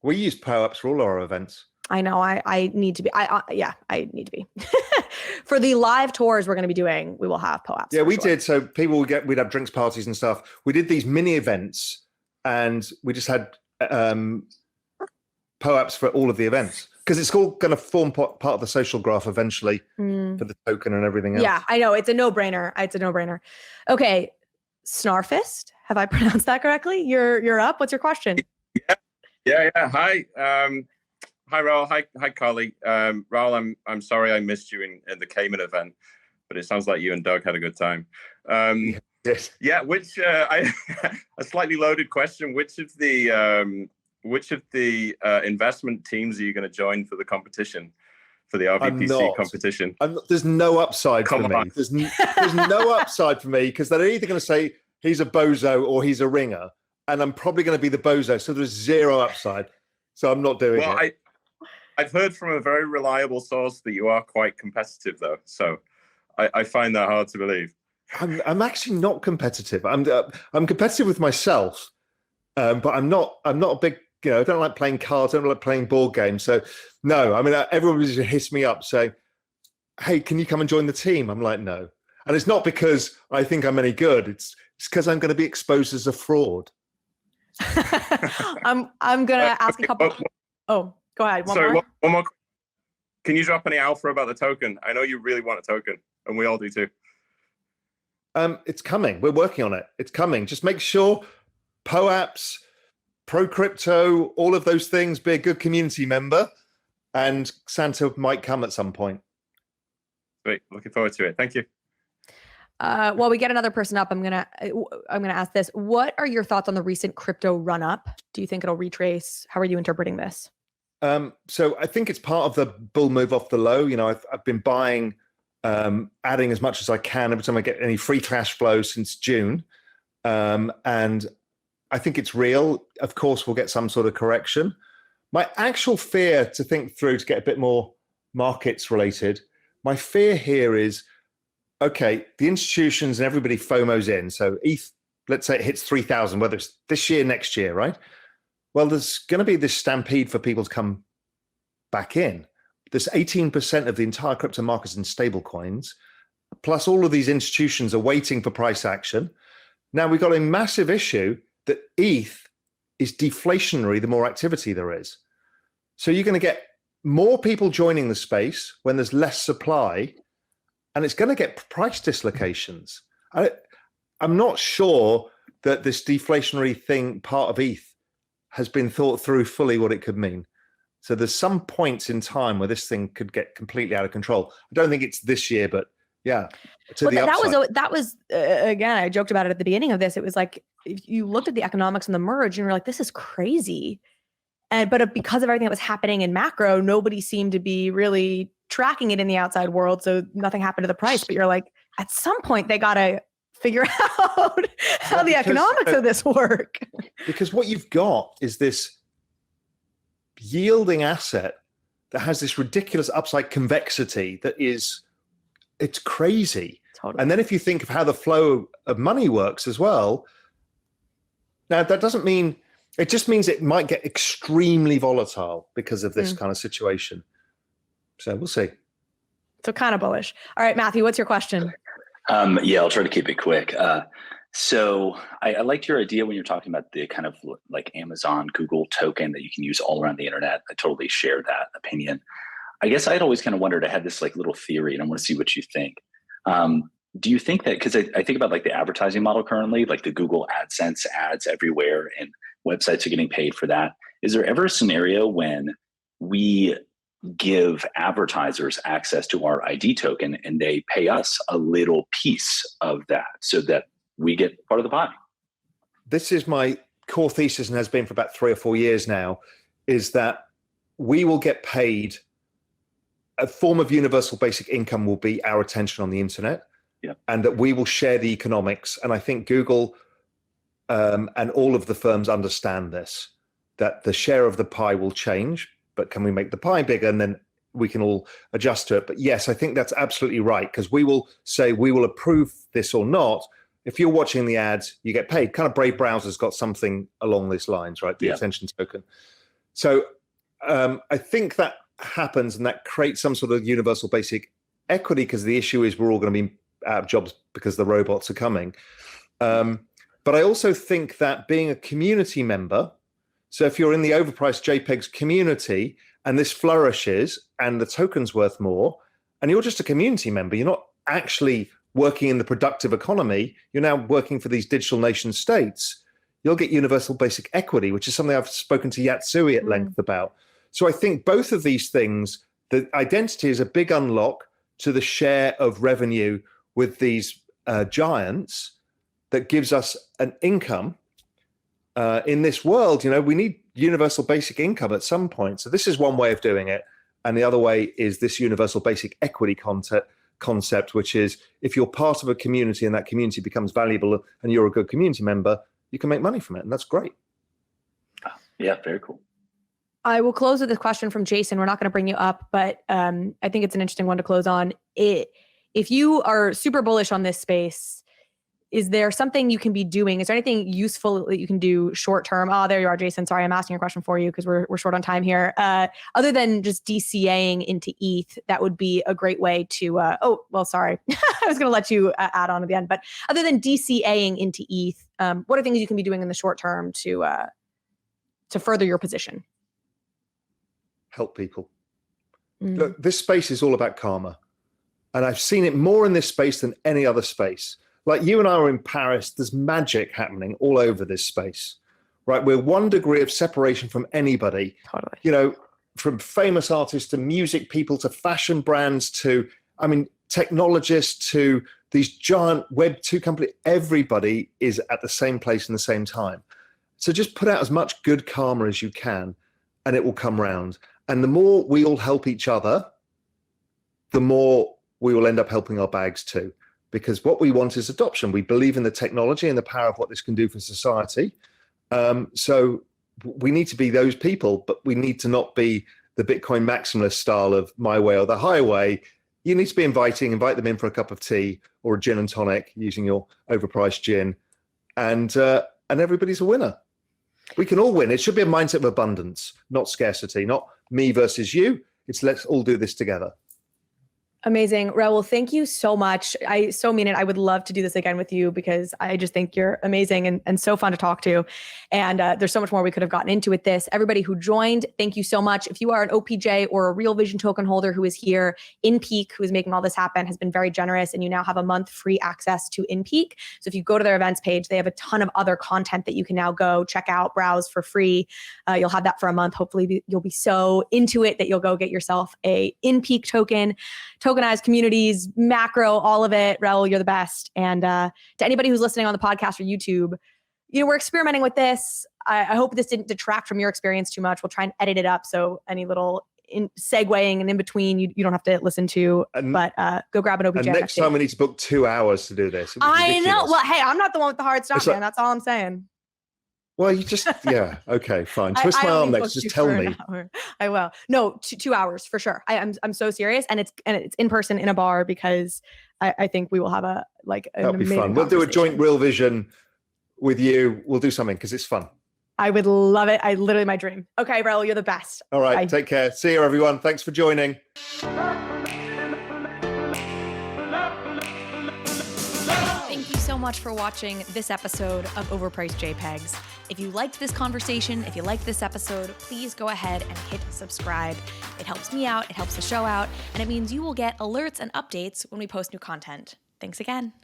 We use POAPs for all our events. I know. I need to be. I need to be. For the live tours we're going to be doing, we will have POAPs. Yeah, we did. So people we'd have drinks parties and stuff. We did these mini events, and we just had POAPs for all of the events because it's all going to form part of the social graph eventually for the token and everything else. Yeah, I know. It's a no-brainer. Okay, Snarfist. Have I pronounced that correctly? You're up. What's your question? Yeah. Hi. Hi, Raoul. Hi, Carly. Raoul, I'm sorry I missed you in the Cayman event, but it sounds like you and Doug had a good time. Yes. Yeah. A slightly loaded question. Which of the investment teams are you going to join for the competition, for the RVPC competition? There's no upside for me. There's no upside for me because they're either going to say he's a bozo or he's a ringer, and I'm probably going to be the bozo. So there's zero upside. So I'm not doing it. I've heard from a very reliable source that you are quite competitive, though. So I find that hard to believe. I'm actually not competitive. I'm competitive with myself, but I'm not a big. I don't like playing cards. I don't like playing board games. So no, I mean everybody just hits me up saying, "Hey, can you come and join the team?" I'm like, no, and it's not because I think I'm any good. It's because I'm going to be exposed as a fraud. I'm gonna ask a couple. Oh, go ahead. One more. Can you drop any alpha about the token? I know you really want a token, and we all do too. It's coming. We're working on it. It's coming. Just make sure POAPs, Pro Crypto, all of those things. Be a good community member, and Santa might come at some point. Great. Looking forward to it. Thank you. While we get another person up, I'm gonna ask this. What are your thoughts on the recent crypto run up? Do you think it'll retrace? How are you interpreting this? So I think it's part of the bull move off the low. I've been buying, adding as much as I can every time I get any free cash flow since June, and I think it's real. Of course, we'll get some sort of correction. My actual fear to think through to get a bit more markets related. My fear here is, okay, the institutions and everybody FOMOs in. So ETH, let's say it hits 3,000, whether it's this year, next year, right? Well, there's going to be this stampede for people to come back in. There's 18% of the entire crypto market in stable coins, plus all of these institutions are waiting for price action. Now we've got a massive issue that ETH is deflationary the more activity there is. So you're going to get more people joining the space when there's less supply, and it's going to get price dislocations. I'm not sure that this deflationary thing, part of ETH, has been thought through fully what it could mean. So there's some points in time where this thing could get completely out of control. I don't think it's this year, but yeah. That was again, I joked about it at the beginning of this. It was like, if you looked at the economics and the merge and you're like, this is crazy. But because of everything that was happening in macro, nobody seemed to be really tracking it in the outside world. So nothing happened to the price, but you're like, at some point they got to figure out how the economics of this work. Because what you've got is this yielding asset that has this ridiculous upside convexity it's crazy. Totally. And then if you think of how the flow of money works as well, now that doesn't mean, it just means it might get extremely volatile because of this kind of situation. So we'll see. So kind of bullish. All right, Matthew, what's your question? Yeah, I'll try to keep it quick. So I liked your idea when you're talking about the kind of like Amazon, Google token that you can use all around the internet. I totally share that opinion. I guess I'd always kind of wondered, I had this like little theory and I want to see what you think. Do you think that, because I think about like the advertising model currently, like the Google AdSense ads everywhere and websites are getting paid for that. Is there ever a scenario when we give advertisers access to our ID token and they pay us a little piece of that so that we get part of the pie? This is my core thesis and has been for about 3 or 4 years now, is that we will get paid a form of universal basic income will be our attention on the internet, and that we will share the economics. And I think Google and all of the firms understand this, that the share of the pie will change, but can we make the pie bigger, and then we can all adjust to it. But yes, I think that's absolutely right, because we will say we will approve this or not. If you're watching the ads, you get paid. Kind of Brave Browser's got something along these lines, right? The attention token. So I think that happens, and that creates some sort of universal basic equity, because the issue is we're all going to be out of jobs because the robots are coming. But I also think that being a community member, so if you're in the Overpriced JPEGs community and this flourishes and the token's worth more, and you're just a community member, you're not actually working in the productive economy, you're now working for these digital nation states, you'll get universal basic equity, which is something I've spoken to Yatsui at length about. So I think both of these things, the identity is a big unlock to the share of revenue with these giants that gives us an income. In this world, we need universal basic income at some point. So this is one way of doing it. And the other way is this universal basic equity concept, which is if you're part of a community and that community becomes valuable and you're a good community member, you can make money from it. And that's great. Yeah, very cool. I will close with this question from Jason. We're not going to bring you up, but I think it's an interesting one to close on. If you are super bullish on this space, is there something you can be doing? Is there anything useful that you can do short term? Oh, there you are, Jason. Sorry, I'm asking a question for you because we're short on time here. Other than just DCAing into ETH, that would be a great way to. Sorry, I was going to let you add on at the end. But other than DCAing into ETH, what are things you can be doing in the short term to further your position? Help people. Look, this space is all about karma, and I've seen it more in this space than any other space. Like you and I are in Paris, there's magic happening all over this space, right? We're 1 degree of separation from anybody. Totally. From famous artists to music people to fashion brands to, technologists to these giant Web 2 companies. Everybody is at the same place in the same time. So just put out as much good karma as you can, and it will come round. And the more we all help each other, the more we will end up helping our bags too. Because what we want is adoption. We believe in the technology and the power of what this can do for society. So we need to be those people, but we need to not be the Bitcoin maximalist style of my way or the highway. You need to be invite them in for a cup of tea or a gin and tonic using your overpriced gin, and everybody's a winner. We can all win. It should be a mindset of abundance, not scarcity, not me versus you. It's let's all do this together. Amazing. Raoul, thank you so much. I so mean it. I would love to do this again with you because I just think you're amazing and so fun to talk to. And there's so much more we could have gotten into with this. Everybody who joined, thank you so much. If you are an OPJ or a Real Vision token holder who is here, InPeak, who is making all this happen, has been very generous, and you now have a month free access to InPeak. So if you go to their events page, they have a ton of other content that you can now go check out, browse for free. You'll have that for a month. Hopefully you'll be so into it that you'll go get yourself a InPeak token. Tokenized communities, macro, all of it. Raoul, you're the best. And to anybody who's listening on the podcast or YouTube, we're experimenting with this. I hope this didn't detract from your experience too much. We'll try and edit it up so any little segueing and in between you don't have to listen to. But go grab an OPJ. And next time we need to book 2 hours to do this. I know. Well, hey, I'm not the one with the hard stop, man. That's all I'm saying. Well, you just, okay, fine. Twist my arm next. Just tell me. I will. No, 2 hours for sure. I'm so serious, and it's in person in a bar because I think we will have that'll be fun. We'll do a joint Real Vision with you. We'll do something because it's fun. I would love it. Literally my dream. Okay, Raoul, you're the best. All right, Bye. Take care. See you, everyone. Thanks for joining. Thank you so much for watching this episode of Overpriced JPEGs. If you liked this conversation, if you liked this episode, please go ahead and hit subscribe. It helps me out, it helps the show out, and it means you will get alerts and updates when we post new content. Thanks again.